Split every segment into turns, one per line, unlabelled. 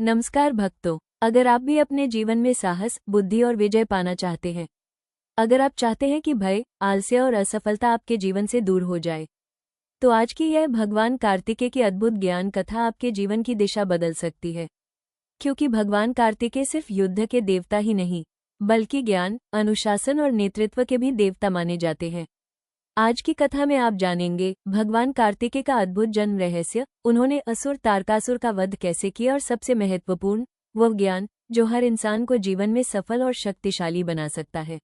नमस्कार भक्तों, अगर आप भी अपने जीवन में साहस, बुद्धि और विजय पाना चाहते हैं, अगर आप चाहते हैं कि भय, आलस्य और असफलता आपके जीवन से दूर हो जाए, तो आज की यह भगवान कार्तिकेय की अद्भुत ज्ञान कथा आपके जीवन की दिशा बदल सकती है। क्योंकि भगवान कार्तिकेय सिर्फ युद्ध के देवता ही नहीं, बल्कि ज्ञान, अनुशासन और नेतृत्व के भी देवता माने जाते हैं। आज की कथा में आप जानेंगे भगवान कार्तिकेय का अद्भुत जन्म रहस्य, उन्होंने असुर तारकासुर का वध कैसे किया और सबसे महत्वपूर्ण, वह ज्ञान जो हर इंसान को जीवन में सफल और शक्तिशाली बना सकता है।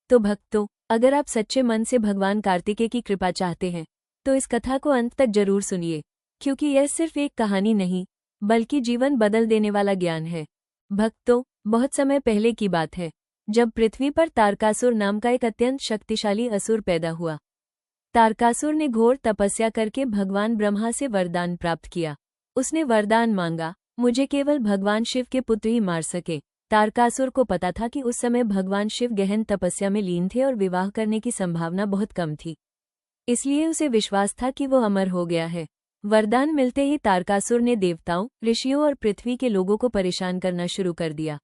तो भक्तों, अगर आप सच्चे मन से भगवान कार्तिकेय की कृपा चाहते हैं, तो इस कथा को अंत तक जरूर सुनिए, क्योंकि यह सिर्फ एक कहानी नहीं, बल्कि जीवन बदल देने वाला ज्ञान है। भक्तों, बहुत समय पहले की बात है, जब पृथ्वी पर तारकासुर नाम का एक अत्यंत शक्तिशाली असुर पैदा हुआ। तारकासुर ने घोर तपस्या करके भगवान ब्रह्मा से वरदान प्राप्त किया। उसने वरदान मांगा, मुझे केवल भगवान शिव के पुत्र ही मार सके। तारकासुर को पता था कि उस समय भगवान शिव गहन तपस्या में लीन थे और विवाह करने की संभावना बहुत कम थी। इसलिए उसे विश्वास था कि वो अमर हो गया है। वरदान मिलते ही तारकासुर ने देवताओं, ऋषियों और पृथ्वी के लोगों को परेशान करना शुरू कर दिया।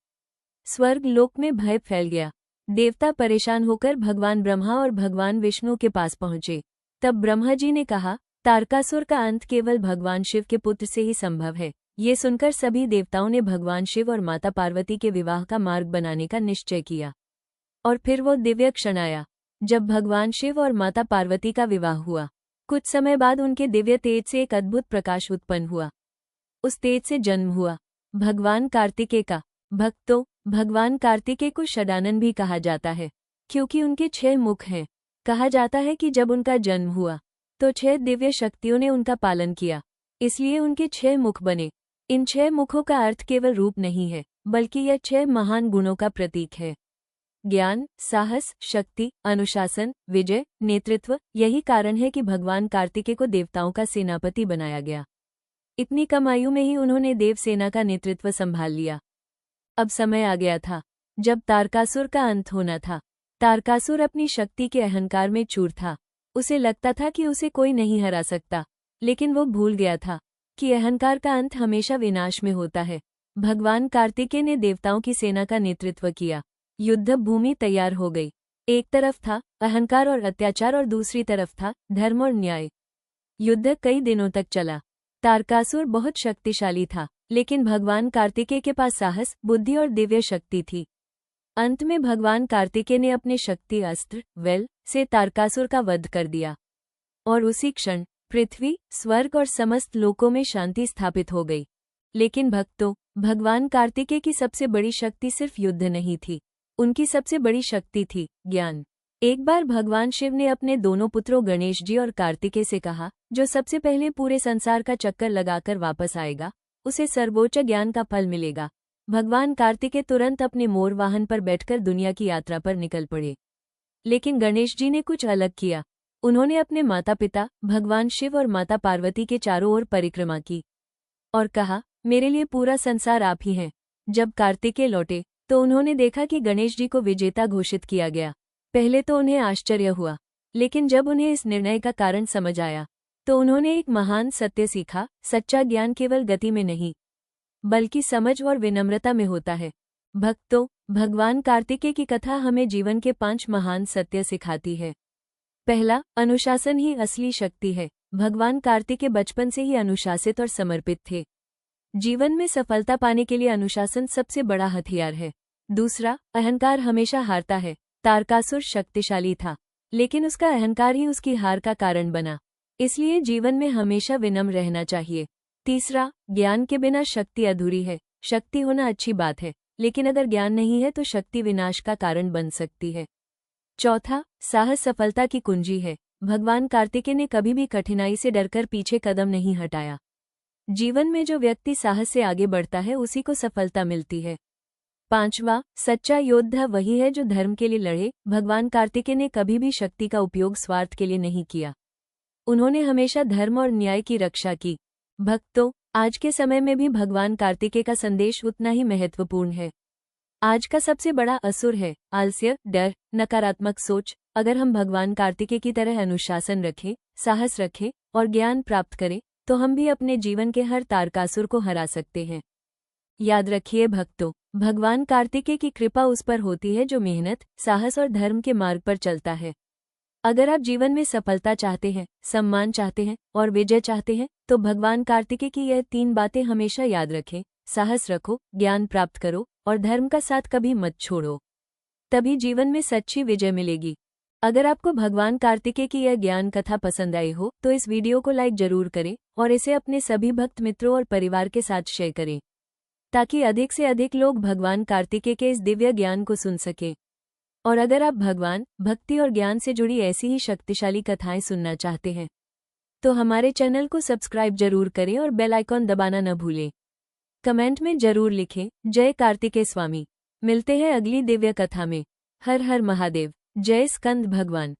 स्वर्ग लोक में भय फैल गया। देवता परेशान होकर भगवान ब्रह्मा और भगवान विष्णु के पास पहुंचे। तब ब्रह्मा जी ने कहा, तारकासुर का अंत केवल भगवान शिव के पुत्र से ही संभव है। ये सुनकर सभी देवताओं ने भगवान शिव और माता पार्वती के विवाह का मार्ग बनाने का निश्चय किया। और फिर वो दिव्य क्षण आया, जब भगवान शिव और माता पार्वती का विवाह हुआ। कुछ समय बाद उनके दिव्य तेज से एक अद्भुत प्रकाश उत्पन्न हुआ। उस तेज से जन्म हुआ भगवान कार्तिकेय का। भक्तों, भगवान कार्तिकेय को षडानन भी कहा जाता है, क्योंकि उनके 6 मुख हैं। कहा जाता है कि जब उनका जन्म हुआ, तो 6 दिव्य शक्तियों ने उनका पालन किया, इसलिए उनके 6 मुख बने। इन 6 मुखों का अर्थ केवल रूप नहीं है, बल्कि यह 6 महान गुणों का प्रतीक है। ज्ञान, साहस, शक्ति, अनुशासन, विजय, नेतृत्व। यही कारण है कि भगवान कार्तिकेय को देवताओं का सेनापति बनाया गया। इतनी कम आयु में ही उन्होंने देवसेना का नेतृत्व संभाल लिया। अब समय आ गया था, जब तारकासुर का अंत होना था। तारकासुर अपनी शक्ति के अहंकार में चूर था। उसे लगता था कि उसे कोई नहीं हरा सकता, लेकिन वो भूल गया था कि अहंकार का अंत हमेशा विनाश में होता है। भगवान कार्तिकेय ने देवताओं की सेना का नेतृत्व किया। युद्ध भूमि तैयार हो गई। एक तरफ था अहंकार और अत्याचार और दूसरी तरफ था धर्म और न्याय। युद्ध कई दिनों तक चला। तारकासुर बहुत शक्तिशाली था, लेकिन भगवान कार्तिकेय के पास साहस, बुद्धि और दिव्य शक्ति थी। अंत में भगवान कार्तिकेय ने अपने शक्ति अस्त्र वेल से तारकासुर का वध कर दिया, और उसी क्षण पृथ्वी, स्वर्ग और समस्त लोकों में शांति स्थापित हो गई। लेकिन भक्तों, भगवान कार्तिकेय की सबसे बड़ी शक्ति सिर्फ युद्ध नहीं थी, उनकी सबसे बड़ी शक्ति थी ज्ञान। एक बार भगवान शिव ने अपने दोनों पुत्रों गणेश जी और कार्तिकेय से कहा, जो सबसे पहले पूरे संसार का चक्कर लगाकर वापस आएगा, उसे सर्वोच्च ज्ञान का फल मिलेगा। भगवान कार्तिकेय तुरंत अपने मोर वाहन पर बैठकर दुनिया की यात्रा पर निकल पड़े। लेकिन गणेश जी ने कुछ अलग किया। उन्होंने अपने माता पिता भगवान शिव और माता पार्वती के चारों ओर परिक्रमा की और कहा, मेरे लिए पूरा संसार आप ही हैं। जब कार्तिकेय लौटे, तो उन्होंने देखा कि गणेश जी को विजेता घोषित किया गया। पहले तो उन्हें आश्चर्य हुआ, लेकिन जब उन्हें इस निर्णय का कारण समझ आया, तो उन्होंने एक महान सत्य सीखा, सच्चा ज्ञान केवल गति में नहीं, बल्कि समझ और विनम्रता में होता है। भक्तों, भगवान कार्तिकेय की कथा हमें जीवन के 5 महान सत्य सिखाती है। पहला, अनुशासन ही असली शक्ति है। भगवान कार्तिकेय बचपन से ही अनुशासित और समर्पित थे। जीवन में सफलता पाने के लिए अनुशासन सबसे बड़ा हथियार है। दूसरा, अहंकार हमेशा हारता है। तारकासुर शक्तिशाली था, लेकिन उसका अहंकार ही उसकी हार का कारण बना। इसलिए जीवन में हमेशा विनम्र रहना चाहिए। तीसरा, ज्ञान के बिना शक्ति अधूरी है। शक्ति होना अच्छी बात है, लेकिन अगर ज्ञान नहीं है तो शक्ति विनाश का कारण बन सकती है। चौथा, साहस सफलता की कुंजी है। भगवान कार्तिकेय ने कभी भी कठिनाई से डरकर पीछे कदम नहीं हटाया। जीवन में जो व्यक्ति साहस से आगे बढ़ता है, उसी को सफलता मिलती है। पांचवा, सच्चा योद्धा वही है जो धर्म के लिए लड़े। भगवान कार्तिकेय ने कभी भी शक्ति का उपयोग स्वार्थ के लिए नहीं किया। उन्होंने हमेशा धर्म और न्याय की रक्षा की। भक्तों, आज के समय में भी भगवान कार्तिकेय का संदेश उतना ही महत्वपूर्ण है। आज का सबसे बड़ा असुर है आलस्य, डर, नकारात्मक सोच। अगर हम भगवान कार्तिकेय की तरह अनुशासन रखें, साहस रखें और ज्ञान प्राप्त करें, तो हम भी अपने जीवन के हर तारकासुर को हरा सकते हैं। याद रखिए भक्तों, भगवान कार्तिकेय की कृपा उस पर होती है जो मेहनत, साहस और धर्म के मार्ग पर चलता है। अगर आप जीवन में सफलता चाहते हैं, सम्मान चाहते हैं और विजय चाहते हैं, तो भगवान कार्तिकेय की यह 3 बातें हमेशा याद रखें। साहस रखो, ज्ञान प्राप्त करो और धर्म का साथ कभी मत छोड़ो। तभी जीवन में सच्ची विजय मिलेगी। अगर आपको भगवान कार्तिकेय की यह ज्ञान कथा पसंद आई हो तो इस वीडियो को लाइक जरूर करें और इसे अपने सभी भक्त मित्रों और परिवार के साथ शेयर करें, ताकि अधिक से अधिक लोग भगवान कार्तिकेय के इस दिव्य ज्ञान को सुन सकें। और अगर आप भगवान, भक्ति और ज्ञान से जुड़ी ऐसी ही शक्तिशाली कथाएं सुनना चाहते हैं तो हमारे चैनल को सब्सक्राइब जरूर करें और बेल आइकॉन दबाना न भूलें। कमेंट में जरूर लिखें, जय कार्तिकेय स्वामी। मिलते हैं अगली दिव्य कथा में। हर हर महादेव। जय स्कंद भगवान।